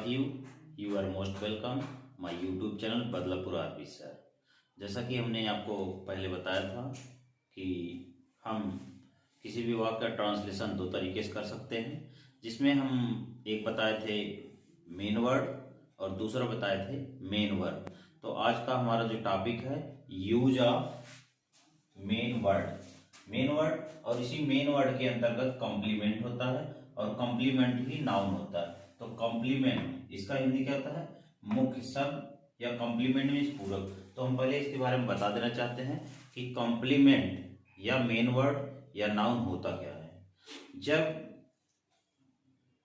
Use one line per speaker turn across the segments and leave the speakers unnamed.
You you are most welcome my YouTube channel Badlapur RP sir. जैसा कि हमने आपको पहले बताया था कि हम किसी भी वाक्य का ट्रांसलेशन दो तरीके से कर सकते हैं, जिसमें हम एक बताए थे मेन वर्ड और दूसरा बताए थे मेन वर्ब। तो आज का हमारा जो टॉपिक है यूज ऑफ मेन वर्ड और इसी मेन वर्ड के अंतर्गत कॉम्प्लीमेंट होता है और कॉम्प्लीमेंट ही नाउन होता है। तो कॉम्प्लीमेंट इसका हिंदी क्या होता है? मुख्य शब्द या कॉम्प्लीमेंट मीन्स पूरक। तो हम पहले इसके बारे में बता देना चाहते हैं कि कॉम्प्लीमेंट या मेन वर्ड या नाउन होता क्या है। जब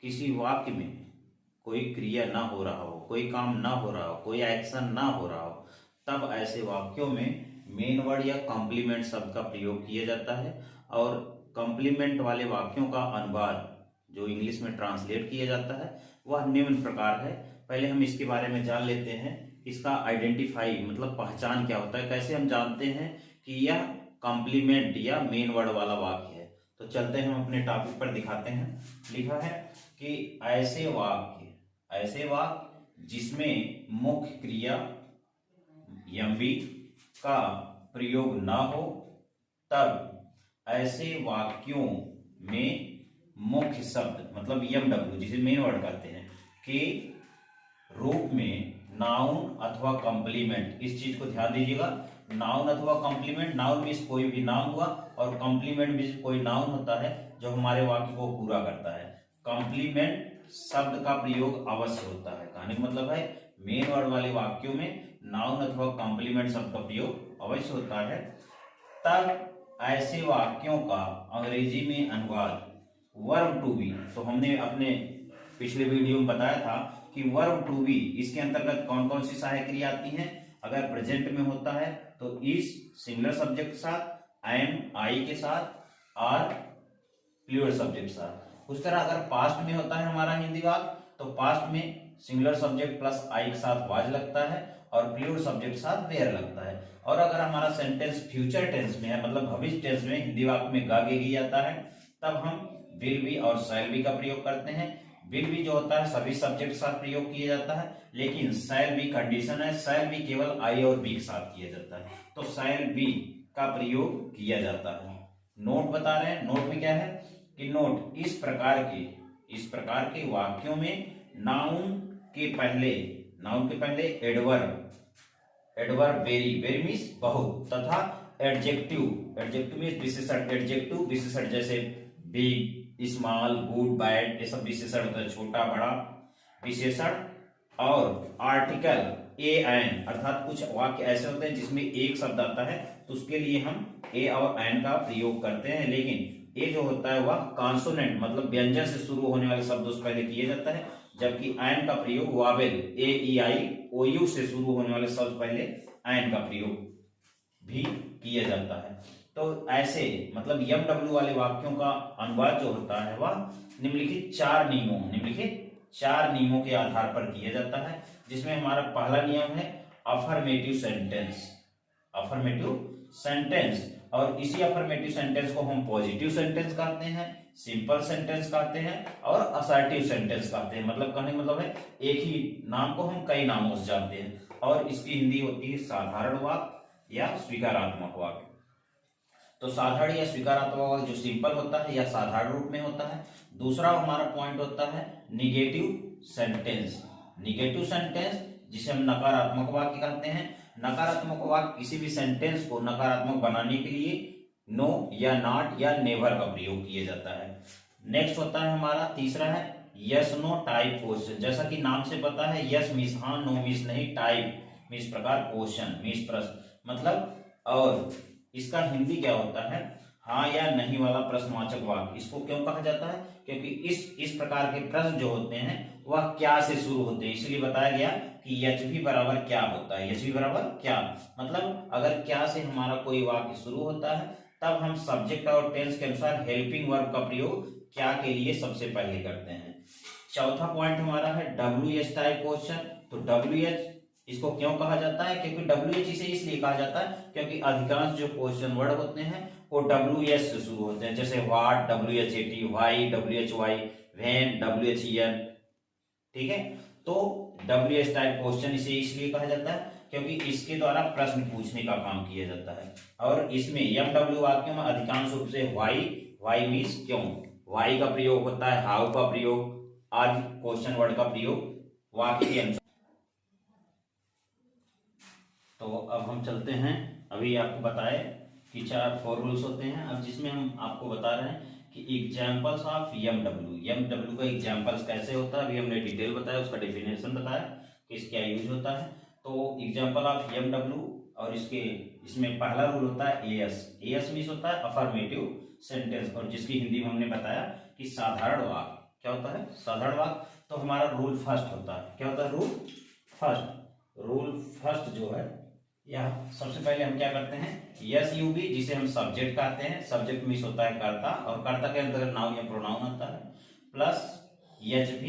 किसी वाक्य में कोई क्रिया ना हो रहा हो, कोई काम ना हो रहा हो, कोई एक्शन ना हो रहा हो, तब ऐसे वाक्यों में मेन वर्ड या कॉम्प्लीमेंट शब्द का प्रयोग किया जाता है। और कॉम्प्लीमेंट वाले वाक्यों का अनुवाद जो इंग्लिश में ट्रांसलेट किया जाता है वह निम्न प्रकार है। पहले हम इसके बारे में जान लेते हैं, इसका आइडेंटिफाई मतलब पहचान क्या होता है, कैसे हम जानते हैं कि यह कॉम्प्लीमेंट या मेन वर्ड वाला वाक्य है। तो चलते हैं हम अपने टॉपिक पर दिखाते हैं। लिखा है कि ऐसे वाक्य जिसमें मुख्य क्रिया यम्बी का प्रयोग ना हो, तब ऐसे वाक्यों में मुख्य शब्द मतलब यमडब्ल्यू जिसे मेन वर्ड कहते हैं के रूप में नाउन अथवा कॉम्प्लीमेंट, इस चीज को ध्यान दीजिएगा, नाउन अथवा कॉम्प्लीमेंट। नाउन मीन्स कोई भी नाम हुआ और कॉम्प्लीमेंट मीन्स कोई नाउन होता है जो हमारे वाक्य को पूरा करता है। कॉम्प्लीमेंट शब्द का प्रयोग अवश्य होता है, कहने का मतलब है मेन वर्ड वाले वाक्यों में नाउन अथवा कॉम्प्लीमेंट शब्द का प्रयोग अवश्य होता है। तब ऐसे वाक्यों का अंग्रेजी में अनुवाद वर्ब टू बी, तो हमने अपने पिछले वीडियो में बताया था कि वर्ब टू बी इसके अंतर्गत कौन कौन सी सहायक क्रिया आती हैं। अगर प्रेजेंट में होता है तो इज सिंगुलर सब्जेक्ट के साथ, एम आई के साथ, आर प्लूरल सब्जेक्ट के साथ। उस तरह अगर पास्ट में होता है हमारा हिंदी वाक्य तो पास्ट में सिंगुलर सब्जेक्ट प्लस आई के साथ वाज लगता है और प्लूरल सब्जेक्ट के साथ वेयर लगता है। और अगर हमारा सेंटेंस फ्यूचर टेंस में है मतलब भविष्य टेंस में हिंदी वाक्य में गागेगी आता है, तब हम विल बी और शैल बी का प्रयोग करते हैं। विल बी जो होता है सभी सब्जेक्ट के साथ प्रयोग किया जाता है, लेकिन शैल बी कंडीशन है, शैल बी केवल आई और बी के साथ किया जाता है, तो शैल बी का प्रयोग किया जाता है। नोट बता रहे हैं, नोट में क्या है कि नोट इस प्रकार के वाक्यों में नाउन के पहले एडवर्ब वेरी मीन्स बहुत तथा एडजेक्टिव मीन्स विशेषण जैसे बिग, स्मॉल, गुड, बैड, ये सब विशेषण होता है, छोटा बड़ा विशेषण। और आर्टिकल ए एन अर्थात कुछ वाक्य ऐसे होते हैं जिसमें एक शब्द आता है तो उसके लिए हम ए और एन का प्रयोग करते हैं, लेकिन ए जो होता है वह कॉन्सोनेंट मतलब व्यंजन से शुरू होने वाले शब्दों से पहले किया जाता है, जबकि एन का प्रयोग Wavell A E I O you से शुरू होने वाले शब्द पहले एन का प्रयोग भी किया जाता है। तो ऐसे मतलब यमडब्ल्यू वाले वाक्यों का अनुवाद जो होता है वह निम्नलिखित चार नियमों के आधार पर किया जाता है, जिसमें हमारा पहला नियम है अफर्मेटिव सेंटेंस। और इसी अफर्मेटिव सेंटेंस को हम पॉजिटिव सेंटेंस कहते हैं, सिंपल सेंटेंस कहते हैं और असर्टिव सेंटेंस कहते हैं। मतलब कहने का मतलब है एक ही नाम को हम कई नामों से जानते हैं। और इसकी हिंदी होती है साधारण वाक्य या स्वीकारात्मक वाक्य। तो साधारण या स्वीकारात्मक वाक्य जो सिंपल होता है या साधारण रूप में होता है। दूसरा हमारा पॉइंट होता है निगेटिव सेंटेंस जिसे हम नकारात्मक वाक्य कहते हैं। नकारात्मक वाक्य किसी भी सेंटेंस को नकारात्मक बनाने के लिए नो या नॉट या नेवर का प्रयोग किया जाता है। नेक्स्ट होता है हमारा तीसरा है यस नो टाइप क्वेश्चन। जैसा कि नाम से पता है यस मीन्स हाँ, नो मीन्स नहीं, टाइप मीन्स प्रकार, क्वेश्चन मीन्स प्रश्न मतलब। और इसका हिंदी क्या होता है? हाँ या नहीं वाला प्रश्नवाचक वाक्य। इसको क्यों कहा जाता है? क्योंकि इस प्रकार के प्रश्न जो होते हैं वह क्या से शुरू होते हैं, इसलिए बताया गया कि एच भी बराबर क्या होता है। एच भी बराबर क्या मतलब अगर क्या से हमारा कोई वाक्य शुरू होता है तब हम सब्जेक्ट और टेंस के अनुसार हेल्पिंग वर्ब का प्रयोग क्या के लिए सबसे पहले करते हैं। चौथा पॉइंट हमारा है WH टाइप क्वेश्चन। तो WH इसको क्यों कहा जाता है? क्योंकि WH इसे इसलिए कहा जाता है क्योंकि अधिकांश जो क्वेश्चन वर्ड होते हैं वो WH से शुरू होते हैं, जैसे what WHAT, why WHY, when WHEN। ठीक है, तो WH टाइप क्वेश्चन इसे इसलिए कहा जाता है क्योंकि इसके द्वारा प्रश्न पूछने का काम किया जाता है। और इसमें MW वाक्यों में अधिकांश रूप से वाई मीन्स क्यों, वाई का प्रयोग होता है, हाउ का प्रयोग, आदि क्वेश्चन वर्ड का प्रयोग वाक्य के अनुसार। तो अब हम चलते हैं, अभी आपको बताए कि 4 रूल्स होते हैं। अब जिसमें हम आपको बता रहे हैं कि एग्जाम्पल्स ऑफ MW का एग्जाम्पल्स कैसे होता है, अभी हमने डिटेल बताया, उसका डेफिनेशन बताया कि इसका यूज होता है। तो एग्जाम्पल ऑफ MW और इसमें पहला रूल होता है एस मीन्स होता है अफर्मेटिव सेंटेंस, और जिसकी हिंदी में हमने बताया कि साधारण वाक्य। क्या होता है साधारण वाक्य? तो हमारा रूल फर्स्ट होता है। क्या होता है रूल फर्स्ट जो है, या सबसे पहले हम क्या करते हैं, SUB जिसे हम सब्जेक्ट कहते हैं, सब्जेक्ट मीन्स होता है कर्ता, और कर्ता के अंदर नाउन या प्रोनाउन आता है, प्लस HV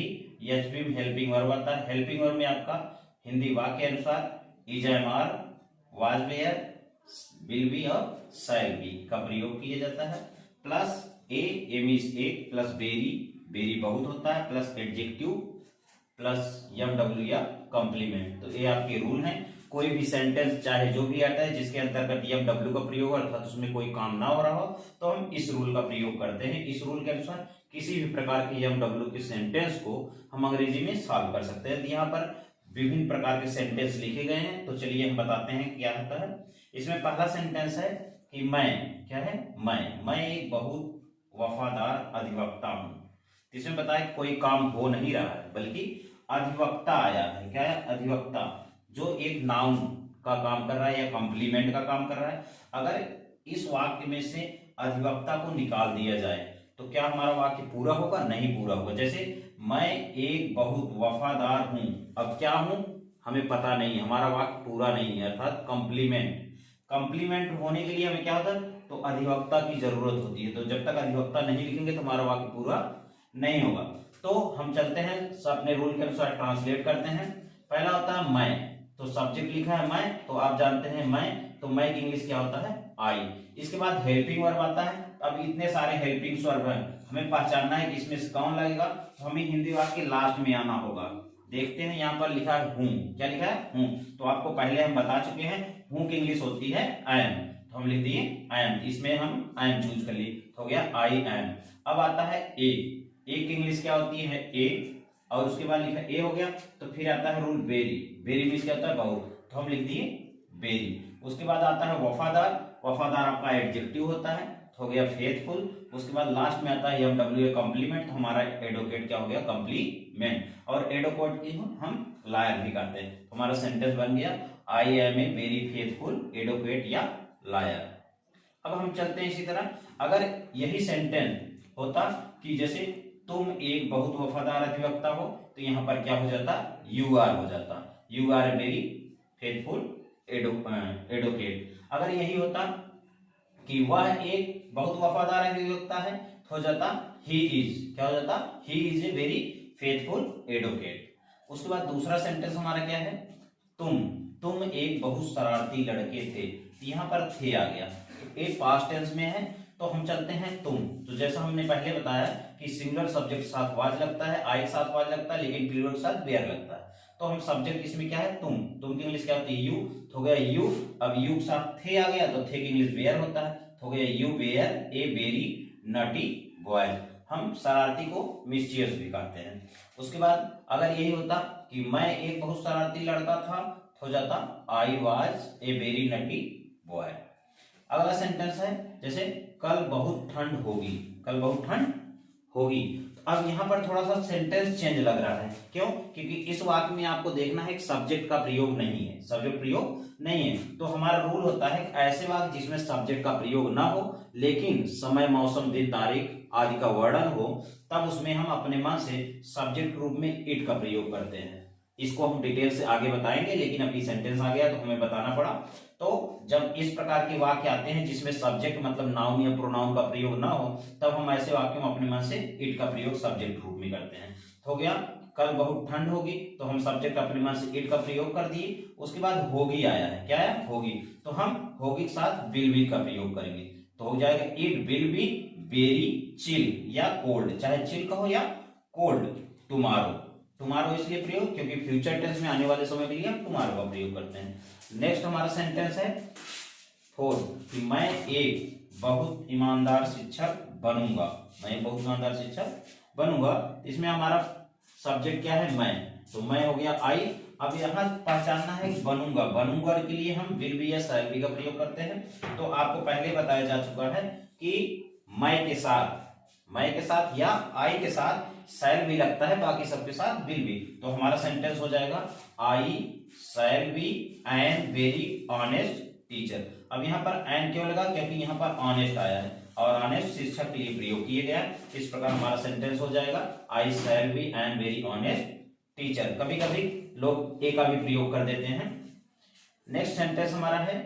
में हेल्पिंग वर्ब आता है। हेल्पिंग वर्ब में आपका हिंदी वाक्य अनुसार is, am, are, was, were, will be और शैल बी का प्रयोग किया जाता है। प्लस ए मीन्स एक, प्लस बेरी बहुत होता है, प्लस एडजेक्टिव, प्लस MW या कॉम्प्लीमेंट। तो ये आपके रूल हैं। कोई भी सेंटेंस चाहे जो भी आता है जिसके अंतर्गत MW का प्रयोग अर्थात उसमें कोई काम ना हो रहा हो, तो हम इस रूल का प्रयोग करते हैं। इस रूल के अनुसार किसी भी प्रकार के MW के सेंटेंस को हम अंग्रेजी में सॉल्व कर सकते हैं। यहाँ पर विभिन्न प्रकार के सेंटेंस लिखे गए हैं, तो चलिए हम बताते हैं क्या होता है। इसमें पहला सेंटेंस है कि मैं, क्या है, मैं एक बहुत वफादार अधिवक्ता हूं। इसमें बताया कोई काम हो नहीं रहा है बल्कि अधिवक्ता आया है। क्या है? अधिवक्ता, जो एक नाउन का काम कर रहा है या कॉम्प्लीमेंट का काम कर रहा है। अगर इस वाक्य में से अधिवक्ता को निकाल दिया जाए तो क्या हमारा वाक्य पूरा होगा? नहीं पूरा होगा। जैसे मैं एक बहुत वफादार हूं, अब क्या हूं हमें पता नहीं, हमारा वाक्य पूरा नहीं है, अर्थात कॉम्प्लीमेंट होने के लिए हमें क्या होता है, तो अधिवक्ता की जरूरत होती है। तो जब तक अधिवक्ता नहीं लिखेंगे तो हमारा वाक्य पूरा नहीं होगा। तो हम चलते हैं अपने रूल के अनुसार ट्रांसलेट करते हैं। पहला होता है मैं, तो सब्जेक्ट लिखा है मैं, तो आप जानते हैं मैं, तो मैं की इंग्लिश क्या होता है? आई। इसके बाद हेल्पिंग वर्ब आता है। अब इतने सारे हेल्पिंग वर्ब हैं, हमें पहचानना है कि इसमें से कौन लगेगा, तो हमें हिंदी वाक्य के लास्ट में आना होगा। देखते हैं यहाँ पर लिखा है हूं। क्या लिखा है? हूं। तो आपको पहले हम बता चुके हैं हूं की इंग्लिश होती है आई एम, तो हम लिख दिए आई एम, इसमें हम आई एम चूज कर लिए, तो हो गया आई एम। अब आता है ए की इंग्लिश क्या होती है? ए, और उसके बाद लिखा ए हो गया। तो फिर आता है रूल बेरी मीन्स क्या होता है? बहुत, तो हम लिख दिए बेरी। उसके बाद आता है वफादार आपका एडजेक्टिव होता है, तो हो गया फेथफुल। उसके बाद लास्ट में आता है MW कॉम्प्लीमेंट, तो हमारा एडवोकेट क्या हो गया? कॉम्प्लीमेंट। और एडवोकेट की हम लायर भी करते हैं, तो हमारा सेंटेंस बन गया I am a very faithful advocate या लायर। अब हम चलते हैं इसी तरह, अगर यही सेंटेंस होता कि जैसे तुम एक बहुत वफादार अधिवक्ता हो, तो यहाँ पर क्या हो जाता? यू आर हो जाता, you are a very faithful advocate. अगर यही होता कि वह एक बहुत वफादार अधिवक्ता है, तो हो जाता ही इज, क्या हो जाता? He is a very faithful advocate. उसके बाद दूसरा सेंटेंस हमारा क्या है? तुम एक बहुत शरारती लड़के थे, यहाँ पर थे आ गया, एक पास्ट टेंस में है, तो हम चलते हैं तुम। तो जैसा हमने पहले बताया कि सिंगुलर सब्जेक्ट साथ वाज लगता है, आई के साथ वाज लगता है, लेकिन प्लूरल के साथ वेयर लगता है। तो हम सब्जेक्ट इसमें क्या है? तुम की इंग्लिश क्या होती है? यू, तो हो गया यू। अब यू के साथ थे आ गया, तो थे की इंग्लिश वेयर होता है, तो हो गया you were a very naughty boys. हम शरारती को मिस्चियस भी कहते हैं। उसके बाद अगर यही होता कि मैं एक बहुत शरारती लड़का था, हो जाता I was a very nutty boy. अगला सेंटेंस है जैसे कल बहुत ठंड होगी, तो अब यहाँ पर थोड़ा सा सेंटेंस चेंज लग रहा है। क्यों? क्योंकि इस वाक्य में आपको देखना है कि सब्जेक्ट का प्रयोग नहीं है, तो हमारा रूल होता है कि ऐसे वाक्य जिसमें सब्जेक्ट का प्रयोग ना हो लेकिन समय, मौसम, दिन, तारीख आदि का वर्णन हो, तब उसमें हम अपने मन से सब्जेक्ट रूप में इट का प्रयोग करते हैं। इसको हम डिटेल से आगे बताएंगे, लेकिन अभी सेंटेंस आ गया तो हमें बताना पड़ा। तो जब इस प्रकार के वाक्य आते हैं जिसमें सब्जेक्ट मतलब नाउन या प्रोनाउन का प्रयोग ना हो, तब हम ऐसे वाक्यों में अपने मन से इट का प्रयोग सब्जेक्ट रूप में करते हैं। तो हो गया कल बहुत ठंड होगी, तो हम सब्जेक्ट अपने मन से इट का प्रयोग कर दिए। उसके बाद होगी आया है, क्या है? होगी, तो हम होगी के साथ विल बी का प्रयोग करेंगे, तो हो जाएगा it will be very chill या कोल्ड, चाहे चिल कहो या कोल्ड टुमारो। टुमारो इसलिए प्रयोग क्योंकि फ्यूचर टेंस में आने वाले समय के लिए हम टुमारो का प्रयोग करते हैं। नेक्स्ट हमारा सेंटेंस है 4 कि मैं एक बहुत ईमानदार शिक्षक बनूंगा। मैं एक बहुत ईमानदार शिक्षक बनूंगा। इसमें हमारा सब्जेक्ट क्या है? मैं। तो मैं हो गया आई। अब यहाँ पहचानना है बनूंगा। बनूंगा के लिए हम विल बी या शैल बी का प्रयोग करते हैं। तो आपको पहले बताया जा चुका है कि मैं के साथ या आई के साथ शैल बी लगता है, बाकी सबके साथ विल बी। तो हमारा सेंटेंस हो जाएगा I shall be an very honest teacher. अब यहाँ पर एन क्यों लगा? क्योंकि यहाँ पर ऑनेस्ट आया है और ऑनेस्ट शिक्षक के लिए प्रयोग किया गया है। इस प्रकार हमारा सेंटेंस हो जाएगा I shall be an very honest teacher. कभी कभी लोग ए का भी प्रयोग कर देते हैं। नेक्स्ट सेंटेंस हमारा है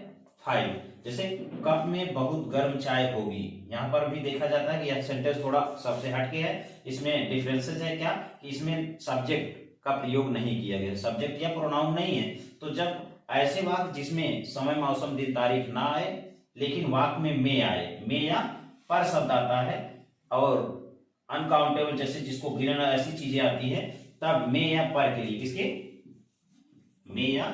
5 जैसे कप में बहुत गर्म चाय होगी। यहाँ पर भी देखा जाता है कि यह सेंटेंस थोड़ा सबसे हटके है। इसमें डिफरेंसेस है क्या कि इसमें सब्जेक्ट का प्रयोग नहीं किया गया, सब्जेक्ट या प्रोनाउन नहीं है। तो जब ऐसे वाक्य जिसमें समय मौसम दिन तारीख ना आए लेकिन वाक्य में मे आए, मे या पर शब्द आता है और अनकाउंटेबल जैसे जिसको गिनना ऐसी चीजें आती है, तब मे या पर के लिए, किसके? मे या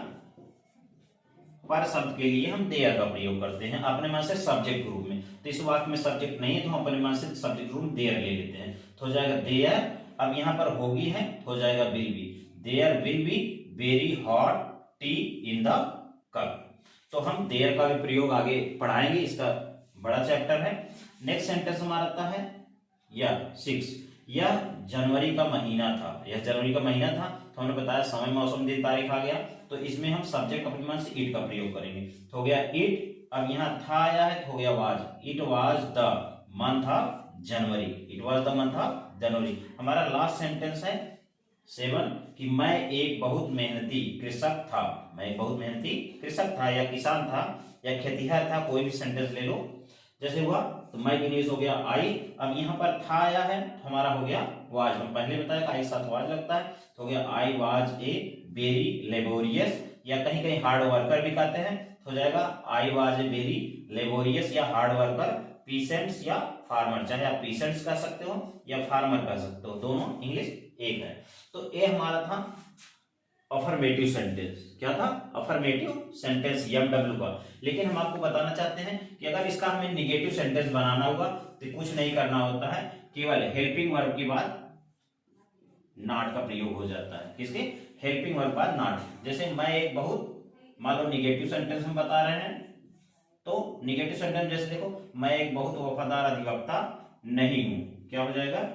पर शब्द के लिए हम देयर का प्रयोग करते हैं अपने मन से सब्जेक्ट ग्रुप में। तो इस वाक्य में सब्जेक्ट नहीं है तो हम अपने मन से सब्जेक्ट ग्रुप देयर ले लेते हैं। तो हो जाएगा देयर। अब यहाँ पर होगी है तो हो जाएगा will be. There will be very hot tea in the cup. तो हम देयर का भी प्रयोग आगे पढ़ाएंगे, इसका बड़ा चैप्टर है। नेक्स्ट सेंटेंस हमारा आता है या 6 यह जनवरी का महीना था। यह जनवरी का महीना था तो हमने बताया समय मौसम दिन तारीख आ गया। तो इसमें हम सब्जेक्ट अपने मन से इट का प्रयोग करेंगे। तो हो गया इट। अब यहाँ था आया है तो हो गया was. It was the month of January. It was the month of January. हमारा लास्ट सेंटेंस है 7 कि मैं एक बहुत मेहनती कृषक था। मैं एक बहुत मेहनती कृषक था या किसान था या खेतिहर था, कोई भी सेंटेंस ले लो। जैसे हुआ तो मैं की इंग्लिश हो गया आई। अब यहाँ पर था आया है तो हमारा हो गया वाज। हम पहले बताया आई साथ वाज लगता है तो हो गया I was a very laborious या कहीं कहीं हार्ड वर्कर भी कहते हैं। तो हो जाएगा I was a very laborious या हार्ड वर्कर पीसेंट्स या फार्मर। चाहे आप पीसेंट्स कह सकते हो या फार्मर कह सकते हो, दोनों इंग्लिश एक है। तो ये हमारा था अफर्मेटिव सेंटेंस। क्या था? अफर्मेटिव सेंटेंस एमडब्ल्यू का। लेकिन हम आपको बताना चाहते हैं कि अगर इसका हमें निगेटिव सेंटेंस बनाना होगा तो कुछ नहीं करना होता है, केवल हेल्पिंग वर्ब के बाद नॉट का प्रयोग हो जाता है। किसके? हेल्पिंग वर्ब बाद नॉट। जैसे मैं एक बहुत, मान लो निगेटिव सेंटेंस हम बता रहे हैं तो निगेटिव सेंटेंस जैसे देखो मैं एक बहुत वफादार अधिवक्ता नहीं हूं। क्या हो जाएगा?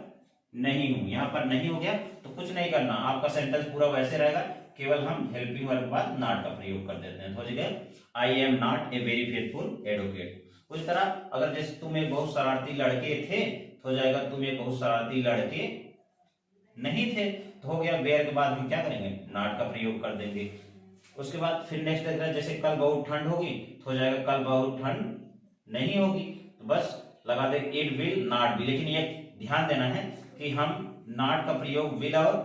नहीं हूं। यहां पर नहीं हो गया तो कुछ नहीं करना, आपका सेंटेंस पूरा वैसे रहेगा, केवल हम हेल्पिंग वर्ब के बाद नॉट का प्रयोग कर देते हैं। तो हो जाएगा I am not a very faithful advocate. उस तरह अगर जैसे तुम एक बहुत शरारती लड़के थे तो हो जाएगा तुम एक बहुत शरारती लड़के नहीं थे। तो हो गया वेयर के बाद हम क्या करेंगे? नॉट का प्रयोग कर देंगे। उसके बाद फिर नेक्स्ट देख रहे हैं जैसे कल बहुत ठंड होगी तो हो जाएगा कल बहुत ठंड नहीं होगी। तो बस लगा दे इट विल नॉट बी। लेकिन ये ध्यान देना है कि हम नॉट का प्रयोग विल और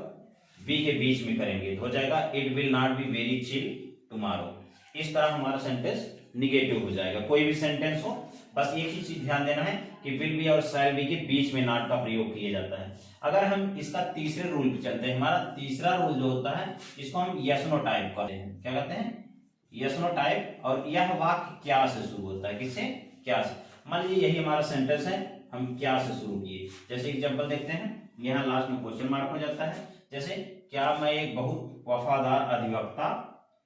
बी के बीच में करेंगे। तो हो जाएगा it will not be very chill tomorrow. इस तरह हमारा सेंटेंस निगेटिव हो जाएगा। कोई भी सेंटेंस हो बस एक ही चीज ध्यान देना है कि विल बी और शैल बी के बीच में नॉट का प्रयोग किया जाता है। अगर हम इसका तीसरे रूल पे चलते हैं, हमारा तीसरा रूल जो होता है इसको हम यस नो टाइप कहते हैं। क्या कहते हैं? Yes no type. और यह वाक्य क्या से शुरू होता है? किससे? क्या से। मान लीजिए यही हमारा सेंटेंस है, हम क्या से शुरू किए। जैसे एग्जांपल देखते हैं, यहाँ लास्ट में क्वेश्चन मार्क हो जाता है। जैसे क्या मैं एक बहुत वफादार अधिवक्ता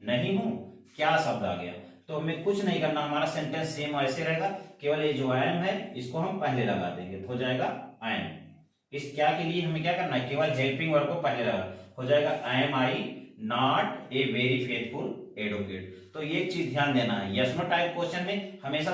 नहीं हूं। क्या शब्द आ गया तो हमें कुछ नहीं करना, हमारा सेंटेंस सेम ऐसे रहेगा, केवल ये जो आई एम है इसको हम पहले लगा देंगे। तो हो जाएगा आई एम। इस क्या के लिए हमें क्या करना है? केवल हेल्पिंग वर्ब को पहले लगा। हो जाएगा I am I not a very faithful advocate. तो ये चीज ध्यान देना है, यस नो टाइप क्वेश्चन में हमेशा